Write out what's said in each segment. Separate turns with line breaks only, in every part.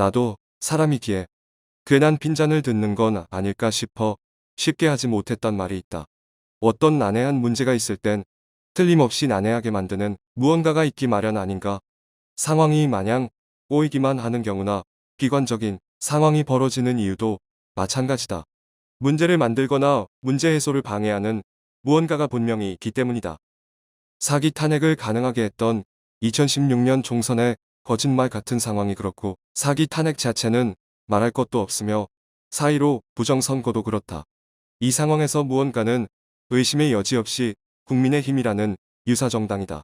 나도 사람이기에 괜한 핀잔을 듣는 건 아닐까 싶어 쉽게 하지 못했던 말이 있다. 어떤 난해한 문제가 있을 땐 틀림없이 난해하게 만드는 무언가가 있기 마련 아닌가. 상황이 마냥 꼬이기만 하는 경우나 비관적인 상황이 벌어지는 이유도 마찬가지다. 문제를 만들거나 문제 해소를 방해하는 무언가가 분명히 있기 때문이다. 사기 탄핵을 가능하게 했던 2016년 총선의 거짓말 같은 상황이 그렇고, 사기 탄핵 자체는 말할 것도 없으며 4.15 부정선거도 그렇다. 이 상황에서 무언가는 의심의 여지 없이 국민의힘이라는 유사정당이다.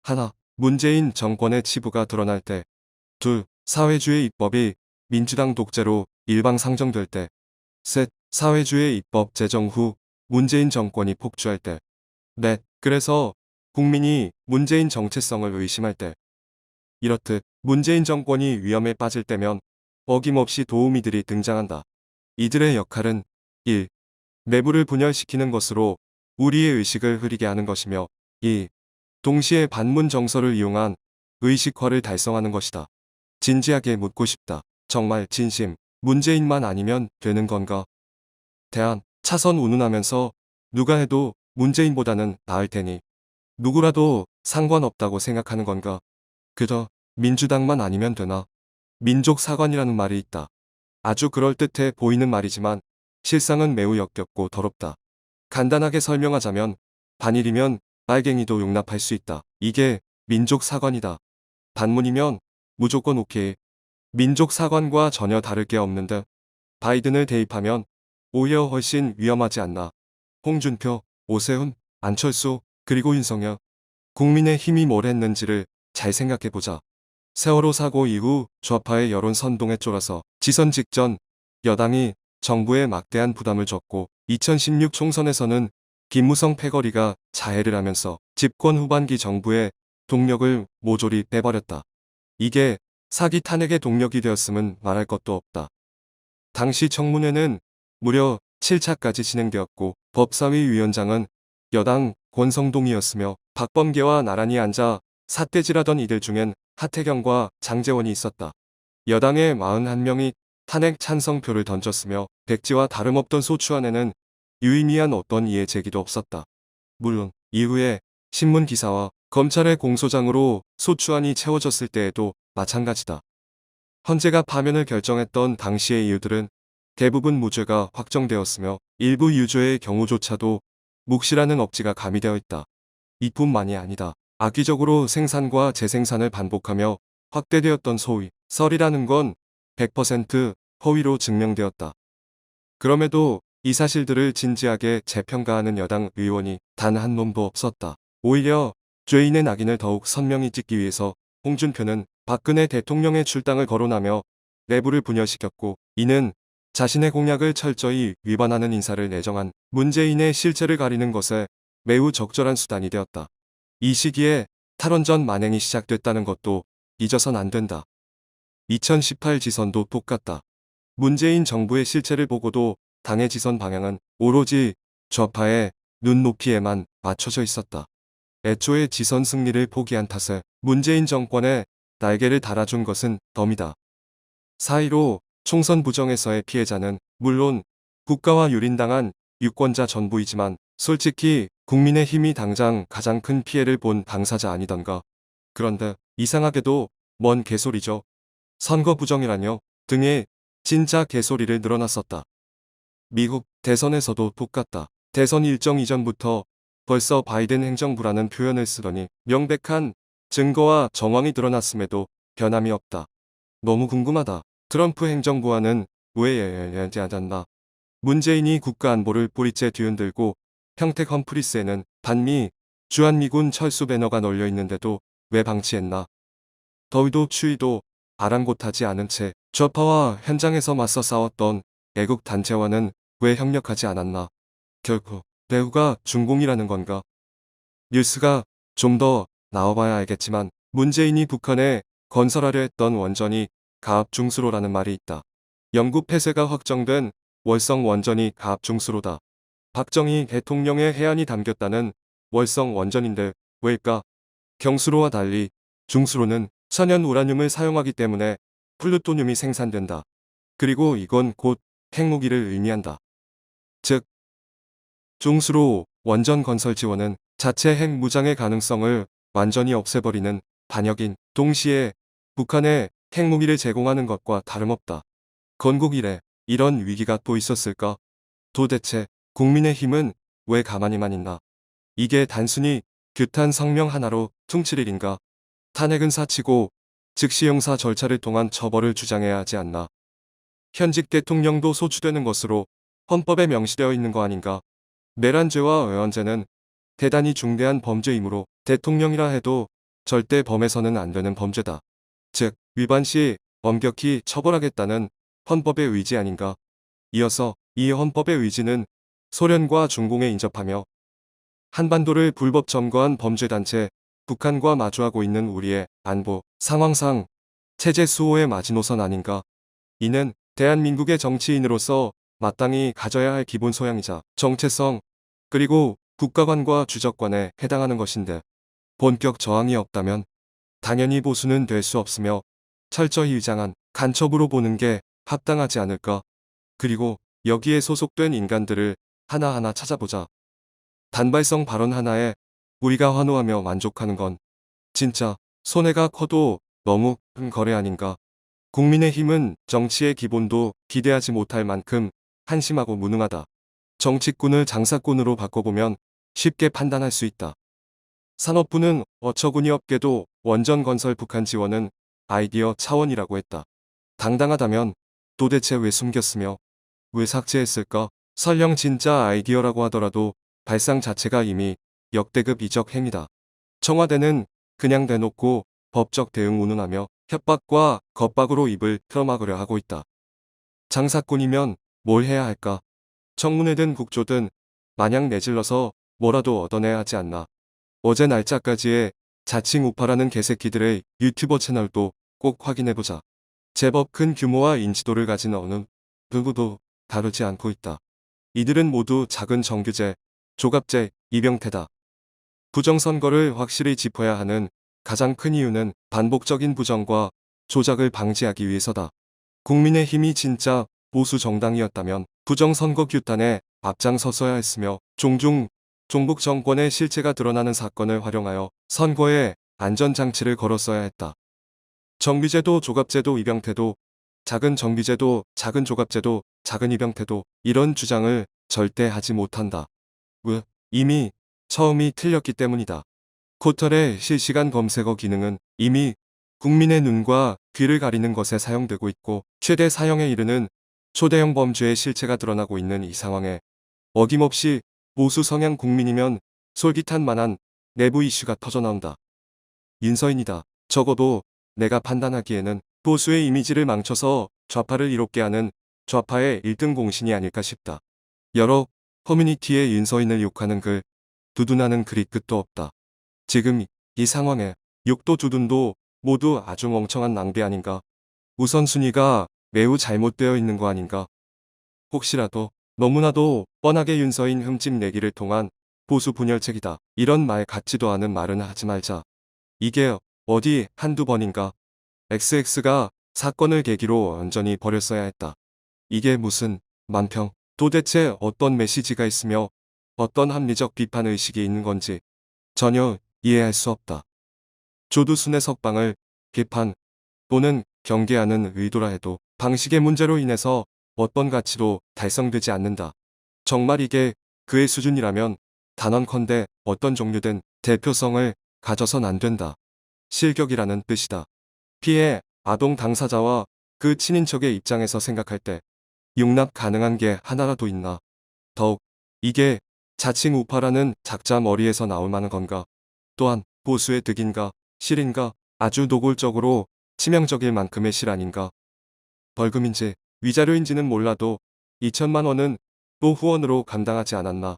하나, 문재인 정권의 치부가 드러날 때. 둘, 사회주의 입법이 민주당 독재로 일방상정될 때. 셋, 사회주의 입법 제정 후 문재인 정권이 폭주할 때. 넷, 그래서 국민이 문재인 정체성을 의심할 때. 이렇듯 문재인 정권이 위험에 빠질 때면 어김없이 도우미들이 등장한다. 이들의 역할은 1. 내부를 분열시키는 것으로 우리의 의식을 흐리게 하는 것이며, 2. 동시에 반문 정서를 이용한 의식화를 달성하는 것이다. 진지하게 묻고 싶다. 정말 진심, 문재인만 아니면 되는 건가? 대안, 차선 운운하면서 누가 해도 문재인보다는 나을 테니 누구라도 상관없다고 생각하는 건가? 그저 민주당만 아니면 되나? 민족사관이라는 말이 있다. 아주 그럴듯해 보이는 말이지만 실상은 매우 역겹고 더럽다. 간단하게 설명하자면 반일이면 빨갱이도 용납할 수 있다. 이게 민족사관이다. 반문이면 무조건 오케이. 민족사관과 전혀 다를 게 없는데 바이든을 대입하면 오히려 훨씬 위험하지 않나. 홍준표, 오세훈, 안철수, 그리고 윤석열. 국민의힘이 뭘 했는지를 잘 생각해보자. 세월호 사고 이후 좌파의 여론 선동에 쫄아서 지선 직전 여당이 정부에 막대한 부담을 줬고, 2016 총선에서는 김무성 패거리가 자해를 하면서 집권 후반기 정부의 동력을 모조리 빼버렸다. 이게 사기 탄핵의 동력이 되었음은 말할 것도 없다. 당시 청문회는 무려 7차까지 진행되었고, 법사위 위원장은 여당 권성동이었으며 박범계와 나란히 앉아 삿대질하던 이들 중엔 하태경과 장제원이 있었다. 여당의 41명이 탄핵 찬성표를 던졌으며 백지와 다름없던 소추안에는 유의미한 어떤 이해 제기도 없었다. 물론 이후에 신문 기사와 검찰의 공소장으로 소추안이 채워졌을 때에도 마찬가지다. 헌재가 파면을 결정했던 당시의 이유들은 대부분 무죄가 확정되었으며 일부 유죄의 경우조차도 묵시라는 억지가 가미되어 있다. 이뿐만이 아니다. 악의적으로 생산과 재생산을 반복하며 확대되었던 소위 썰이라는 건 100% 허위로 증명되었다. 그럼에도 이 사실들을 진지하게 재평가하는 여당 의원이 단 한 놈도 없었다. 오히려 죄인의 낙인을 더욱 선명히 찍기 위해서 홍준표는 박근혜 대통령의 출당을 거론하며 내부를 분열시켰고, 이는 자신의 공약을 철저히 위반하는 인사를 내정한 문재인의 실체를 가리는 것에 매우 적절한 수단이 되었다. 이 시기에 탈원전 만행이 시작됐다는 것도 잊어선 안 된다. 2018 지선도 똑같다. 문재인 정부의 실체를 보고도 당의 지선 방향은 오로지 좌파의 눈높이에만 맞춰져 있었다. 애초에 지선 승리를 포기한 탓에 문재인 정권에 날개를 달아준 것은 덤이다. 4.15 총선 부정에서의 피해자는 물론 국가와 유린당한 유권자 전부이지만 솔직히 국민의힘이 당장 가장 큰 피해를 본 당사자 아니던가. 그런데 이상하게도 뭔 개소리죠. 선거 부정이라뇨 등의 진짜 개소리를 늘어놨었다. 미국 대선에서도 똑같다. 대선 일정 이전부터 벌써 바이든 행정부라는 표현을 쓰더니 명백한 증거와 정황이 드러났음에도 변함이 없다. 너무 궁금하다. 트럼프 행정부와는 왜 얘기하지 않았나? 문재인이 국가안보를 뿌리째 뒤흔들고 평택 험프리스에는 반미 주한미군 철수 배너가 널려 있는데도 왜 방치했나? 더위도 추위도 아랑곳하지 않은 채 좌파와 현장에서 맞서 싸웠던 애국 단체와는 왜 협력하지 않았나? 결국 배후가 중공이라는 건가? 뉴스가 좀 더 나와봐야 알겠지만 문재인이 북한에 건설하려 했던 원전이 가압중수로라는 말이 있다. 영구 폐쇄가 확정된 월성 원전이 가압중수로다. 박정희 대통령의 해안이 담겼다는 월성 원전인데 왜일까? 경수로와 달리 중수로는 천연 우라늄을 사용하기 때문에 플루토늄이 생산된다. 그리고 이건 곧 핵무기를 의미한다. 즉, 중수로 원전 건설 지원은 자체 핵 무장의 가능성을 완전히 없애버리는 반역인, 동시에 북한에 핵무기를 제공하는 것과 다름없다. 건국 이래 이런 위기가 또 있었을까? 도대체 국민의힘은 왜 가만히만 있나? 이게 단순히 규탄 성명 하나로 퉁칠 일인가? 탄핵은 사치고 즉시 형사 절차를 통한 처벌을 주장해야 하지 않나? 현직 대통령도 소추되는 것으로 헌법에 명시되어 있는 거 아닌가? 내란죄와 의원죄는 대단히 중대한 범죄이므로 대통령이라 해도 절대 범해서는 안 되는 범죄다. 즉, 위반 시 엄격히 처벌하겠다는 헌법의 의지 아닌가? 이어서 이 헌법의 의지는 소련과 중공에 인접하며 한반도를 불법 점거한 범죄단체 북한과 마주하고 있는 우리의 안보 상황상 체제 수호의 마지노선 아닌가? 이는 대한민국의 정치인으로서 마땅히 가져야 할 기본 소양이자 정체성, 그리고 국가관과 주적관에 해당하는 것인데, 본격 저항이 없다면 당연히 보수는 될 수 없으며 철저히 위장한 간첩으로 보는 게 합당하지 않을까? 그리고 여기에 소속된 인간들을 하나하나 찾아보자. 단발성 발언 하나에 우리가 환호하며 만족하는 건 진짜 손해가 커도 너무 큰 거래 아닌가? 국민의힘은 정치의 기본도 기대하지 못할 만큼 한심하고 무능하다. 정치꾼을 장사꾼으로 바꿔보면 쉽게 판단할 수 있다. 산업부는 어처구니없게도 원전 건설 북한 지원은 아이디어 차원이라고 했다. 당당하다면 도대체 왜 숨겼으며 왜 삭제했을까? 설령 진짜 아이디어라고 하더라도 발상 자체가 이미 역대급 이적 행위다. 청와대는 그냥 대놓고 법적 대응 운운하며 협박과 겁박으로 입을 틀어막으려 하고 있다. 장사꾼이면 뭘 해야 할까? 청문회든 국조든 마냥 내질러서 뭐라도 얻어내야 하지 않나. 어제 날짜까지의 자칭 우파라는 개새끼들의 유튜버 채널도 꼭 확인해보자. 제법 큰 규모와 인지도를 가진 어느 누구도 다루지 않고 있다. 이들은 모두 작은 정규제, 조갑제, 이병태다. 부정선거를 확실히 짚어야 하는 가장 큰 이유는 반복적인 부정과 조작을 방지하기 위해서다. 국민의힘이 진짜 보수 정당이었다면 부정선거 규탄에 앞장섰어야 했으며 종종 종북 정권의 실체가 드러나는 사건을 활용하여 선거에 안전장치를 걸었어야 했다. 정규제도, 조갑제도, 이병태도, 작은 정규제도, 작은 조갑제도, 작은 이병태도 이런 주장을 절대 하지 못한다. 왜? 이미 처음이 틀렸기 때문이다. 코털의 실시간 검색어 기능은 이미 국민의 눈과 귀를 가리는 것에 사용되고 있고, 최대 사형에 이르는 초대형 범죄의 실체가 드러나고 있는 이 상황에 어김없이 보수 성향 국민이면 솔깃할 만한 내부 이슈가 터져나온다. 윤서인이다. 적어도 내가 판단하기에는 보수의 이미지를 망쳐서 좌파를 이롭게 하는 좌파의 1등 공신이 아닐까 싶다. 여러 커뮤니티에 윤서인을 욕하는 글, 두둔하는 글이 끝도 없다. 지금 이 상황에 욕도 두둔도 모두 아주 멍청한 낭비 아닌가? 우선순위가 매우 잘못되어 있는 거 아닌가? 혹시라도 너무나도 뻔하게 윤서인 흠집 내기를 통한 보수 분열책이다. 이런 말 같지도 않은 말은 하지 말자. 이게 어디 한두 번인가? XX가 사건을 계기로 완전히 버렸어야 했다. 이게 무슨 만평? 도대체 어떤 메시지가 있으며 어떤 합리적 비판 의식이 있는 건지 전혀 이해할 수 없다. 조두순의 석방을 비판 또는 경계하는 의도라 해도 방식의 문제로 인해서 어떤 가치도 달성되지 않는다. 정말 이게 그의 수준이라면 단언컨대 어떤 종류든 대표성을 가져선 안 된다. 실격이라는 뜻이다. 피해 아동 당사자와 그 친인척의 입장에서 생각할 때 용납 가능한 게 하나라도 있나. 더욱 이게 자칭 우파라는 작자 머리에서 나올 만한 건가. 또한 보수의 득인가 실인가, 아주 노골적으로 치명적일 만큼의 실 아닌가. 벌금인지 위자료인지는 몰라도 2천만 원은 또 후원으로 감당하지 않았나.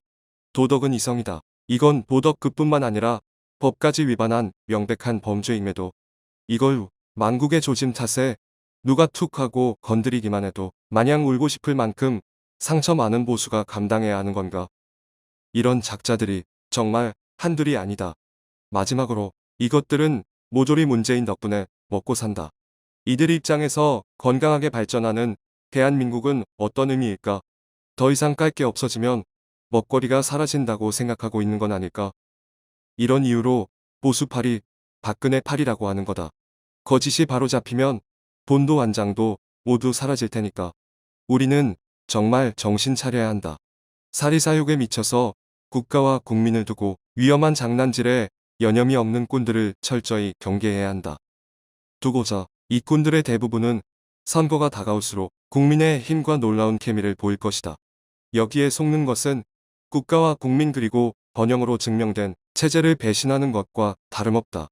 도덕은 이성이다. 이건 도덕급뿐만 아니라 법까지 위반한 명백한 범죄임에도 이걸 만국의 조짐 탓에 누가 툭 하고 건드리기만 해도 마냥 울고 싶을 만큼 상처 많은 보수가 감당해야 하는 건가. 이런 작자들이 정말 한둘이 아니다. 마지막으로 이것들은 모조리 문재인 덕분에 먹고 산다. 이들 입장에서 건강하게 발전하는 대한민국은 어떤 의미일까? 더 이상 깔 게 없어지면 먹거리가 사라진다고 생각하고 있는 건 아닐까? 이런 이유로 보수팔이 박근혜 팔이라고 하는 거다. 거짓이 바로 잡히면 본도 완장도 모두 사라질 테니까. 우리는 정말 정신 차려야 한다. 사리사욕에 미쳐서 국가와 국민을 두고 위험한 장난질에 여념이 없는 꾼들을 철저히 경계해야 한다. 두고자 이 꾼들의 대부분은 선거가 다가올수록 국민의 힘과 놀라운 케미를 보일 것이다. 여기에 속는 것은 국가와 국민 그리고 번영으로 증명된 체제를 배신하는 것과 다름없다.